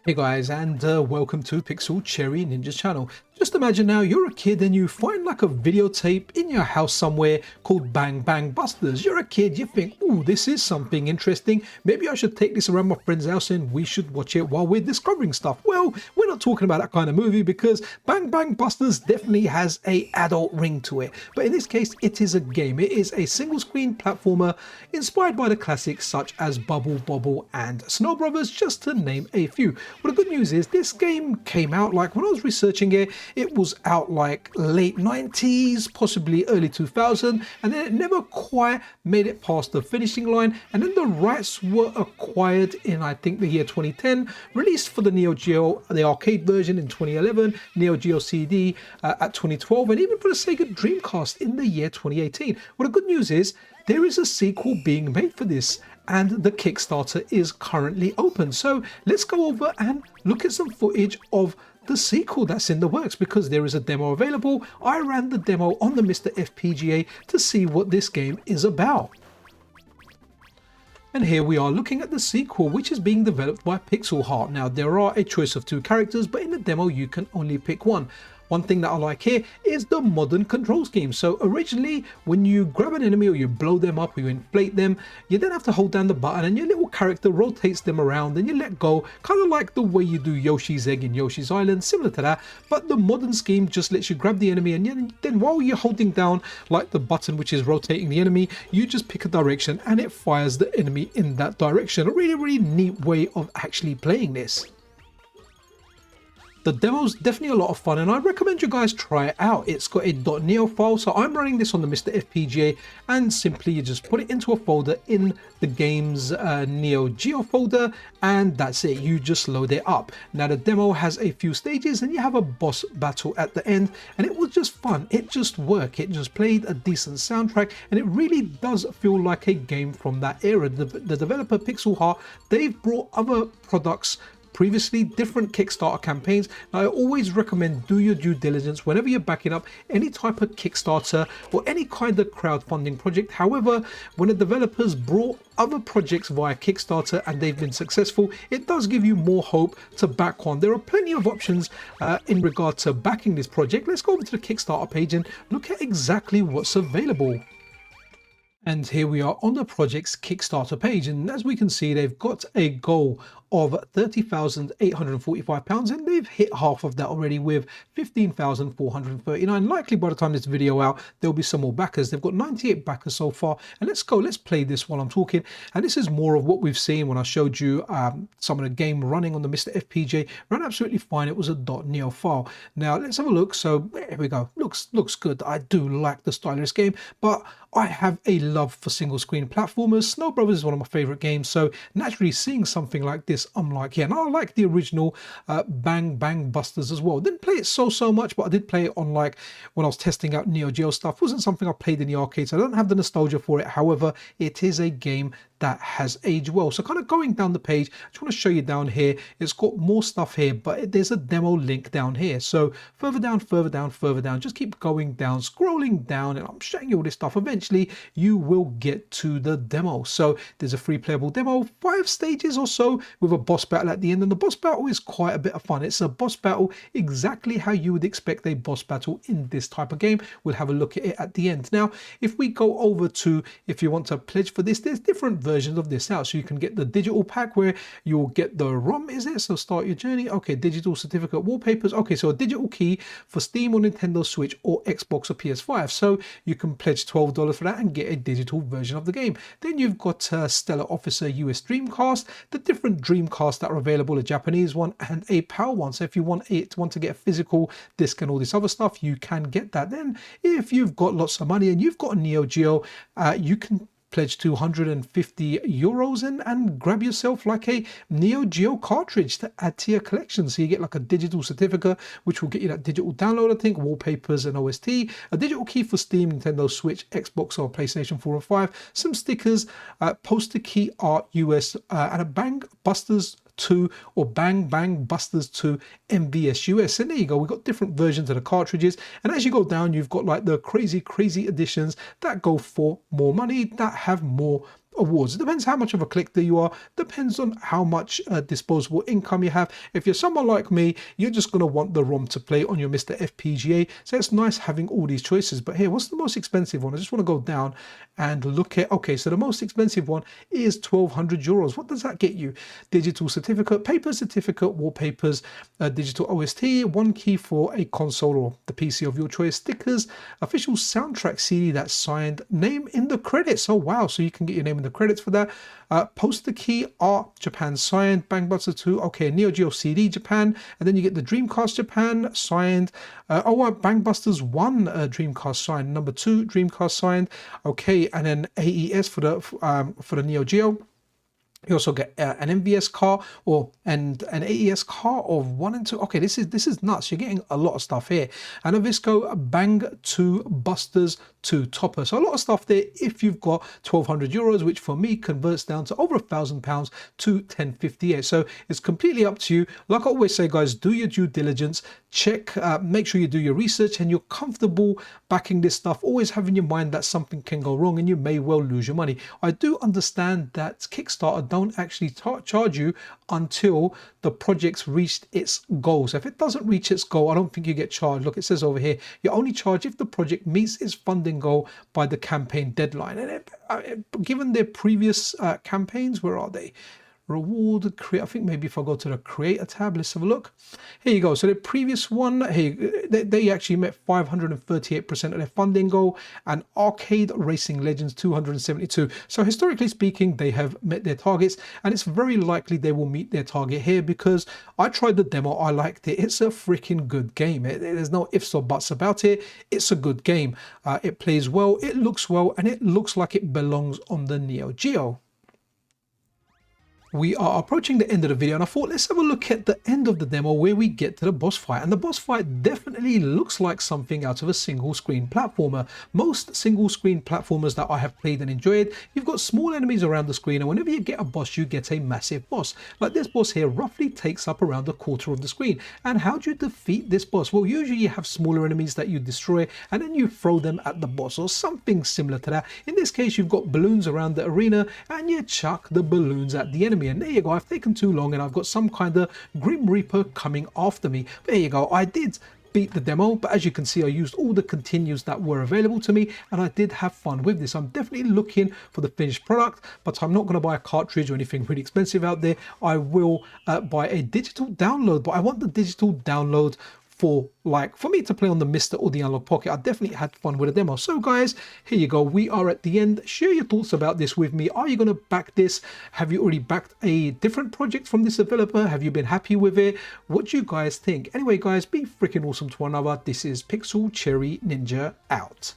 Hey guys, and welcome to Pixel Cherry Ninja's channel. Just imagine now you're a kid and you find like a videotape in your house somewhere called Bang Bang Busters. You're a kid, you think, ooh, this is something interesting. Maybe I should take this around my friend's house and we should watch it while we're discovering stuff. Well, we're not talking about that kind of movie because Bang Bang Busters definitely has a adult ring to it. But in this case, it is a game. It is a single screen platformer inspired by the classics such as Bubble, Bobble and Snow Brothers, just to name a few. Well, the good news is this game came out, like when I was researching it, it was out like late 90s, possibly early 2000, and then it never quite made it past the finishing line. And then the rights were acquired in, I think, the year 2010, released for the Neo Geo, the arcade version in 2011, Neo Geo CD at 2012, and even for the Sega Dreamcast in the year 2018. Well, the good news is there is a sequel being made for this, and the Kickstarter is currently open. So let's go over and look at some footage of the sequel that's in the works, because there is a demo available. I ran the demo on the MiSTerFPGA to see what this game is about. And here we are looking at the sequel, which is being developed by Pixel Heart. Now, there are a choice of 2 characters, but in the demo you can only pick one. One thing that I like here is the modern control scheme. So originally, when you grab an enemy or you blow them up or you inflate them, you then have to hold down the button and your little character rotates them around and you let go, kind of like the way you do Yoshi's Egg in Yoshi's Island, similar to that. But the modern scheme just lets you grab the enemy, and then while you're holding down like the button which is rotating the enemy, you just pick a direction and it fires the enemy in that direction. A really, really neat way of actually playing this. The demo's definitely a lot of fun, and I recommend you guys try it out. It's got a .neo file, so I'm running this on the MiSTerFPGA, and simply you just put it into a folder in the game's Neo Geo folder, and that's it. You just load it up. Now the demo has a few stages, and you have a boss battle at the end, and it was just fun. It just worked. It just played a decent soundtrack, and it really does feel like a game from that era. The developer Pixel Heart, they've brought other products previously, different Kickstarter campaigns. Now, I always recommend do your due diligence whenever you're backing up any type of Kickstarter or any kind of crowdfunding project. However, when the developers brought other projects via Kickstarter and they've been successful, it does give you more hope to back one. There are plenty of options in regard to backing this project. Let's go over to the Kickstarter page and look at exactly what's available. And here we are on the project's Kickstarter page, and as we can see, they've got a goal of £30,845, and they've hit half of that already with £15,439. Likely by the time this video out, there'll be some more backers. They've got 98 backers so far, and let's play this while I'm talking. And this is more of what we've seen when I showed you some of the game running on the MiSTerFPGA. Ran absolutely fine. It was a .neo file. Now let's have a look. So here we go. Looks good. I do like the style of this game, but I have a love for single screen platformers. Snow Brothers is one of my favorite games, so naturally seeing something like this, I'm like, yeah. And I like the original Bang Bang Busters as well. Didn't play it so much, but I did play it on, like, when I was testing out Neo Geo stuff. Wasn't something I played in the arcade, so I don't have the nostalgia for it. However, it is a game that has aged well. So kind of going down the page, I just want to show you down here, it's got more stuff here, but there's a demo link down here. So further down, just keep going down, scrolling down, and I'm showing you all this stuff. Eventually you will get to the demo. So there's a free playable demo, 5 stages or so, with a boss battle at the end, and the boss battle is quite a bit of fun. It's a boss battle exactly how you would expect a boss battle in this type of game. We'll have a look at it at the end. Now, if we go over to, if you want to pledge for this, there's different versions of this out. So you can get the digital pack where you'll get the ROM, is it? So start your journey. Okay, digital certificate, wallpapers. Okay, so a digital key for Steam or Nintendo Switch or Xbox or PS5. So you can pledge $12 for that and get a digital version of the game. Then you've got Stellar Officer US Dreamcast, the different Dreamcasts that are available, a Japanese one and a PAL one. So if you want to get a physical disc and all this other stuff, you can get that. Then if you've got lots of money and you've got a Neo Geo, you can pledge 250 euros and grab yourself like a Neo Geo cartridge to add to your collection. So you get like a digital certificate, which will get you that digital download, I think, wallpapers and OST, a digital key for Steam, Nintendo Switch, Xbox or PlayStation 4 and 5, some stickers, poster key art US, and a Bang Busters 2 or Bang Bang Busters 2 MVS US. And there you go, we've got different versions of the cartridges, and as you go down, you've got like the crazy editions that go for more money, that have more awards. It depends how much of a collector you are, depends on how much disposable income you have. If you're someone like me, you're just going to want the ROM to play on your MiSTerFPGA. So it's nice having all these choices. But here, what's the most expensive one? I just want to go down and look at, okay, so the most expensive one is 1,200 euros. What does that get you? Digital certificate, paper certificate, wallpapers, digital OST, one key for a console or the PC of your choice, stickers, official soundtrack CD that's signed, name in the credits. Oh wow, so you can get your name in the credits for that. Poster key, art, Japan signed, Bang Buster 2, okay, Neo Geo CD Japan, and then you get the Dreamcast Japan signed. Bang Busters 1 Dreamcast signed, number 2 Dreamcast signed, okay, and then AES for the Neo Geo. You also get an MVS car and an AES car of 1 and 2. Okay, this is nuts. You're getting a lot of stuff here. And a Visco Bang 2 Busters 2 Topper. So a lot of stuff there if you've got 1,200 euros, which for me converts down to over £1,000 to 1058. So it's completely up to you. Like I always say, guys, do your due diligence. Check, make sure you do your research and you're comfortable backing this stuff. Always have in your mind that something can go wrong and you may well lose your money. I do understand that Kickstarter don't actually charge you until the project's reached its goal. So if it doesn't reach its goal, I don't think you get charged. Look, it says over here, you're only charged if the project meets its funding goal by the campaign deadline. And given their previous campaigns, where are they? Reward, create. I think maybe if I go to the creator tab, let's have a look. Here you go. So the previous one, they actually met 538% of their funding goal, and Arcade Racing Legends 272. So historically speaking, they have met their targets, and it's very likely they will meet their target here because I tried the demo. I liked it. It's a freaking good game. There's no ifs or buts about it. It's a good game. It plays well, it looks well, and it looks like it belongs on the Neo Geo. We are approaching the end of the video and I thought let's have a look at the end of the demo where we get to the boss fight, and the boss fight definitely looks like something out of a single screen platformer. Most single screen platformers that I have played and enjoyed, you've got small enemies around the screen, and whenever you get a boss you get a massive boss. Like this boss here roughly takes up around a quarter of the screen. And how do you defeat this boss? Well, usually you have smaller enemies that you destroy and then you throw them at the boss or something similar to that. In this case you've got balloons around the arena and you chuck the balloons at the enemy. And there you go, I've taken too long and I've got some kind of Grim Reaper coming after me. There you go, I did beat the demo, but as you can see I used all the continues that were available to me and I did have fun with this. I'm definitely looking for the finished product, but I'm not going to buy a cartridge or anything really expensive out there. I will buy a digital download, but I want the digital download for me to play on the MiSTer or the Analog Pocket. I definitely had fun with the demo. So guys, here you go, we are at the end. Share your thoughts about this with me. Are you going to back this? Have you already backed a different project from this developer? Have you been happy with it? What do you guys think? Anyway guys, be freaking awesome to one another. This is Pixel Cherry Ninja out.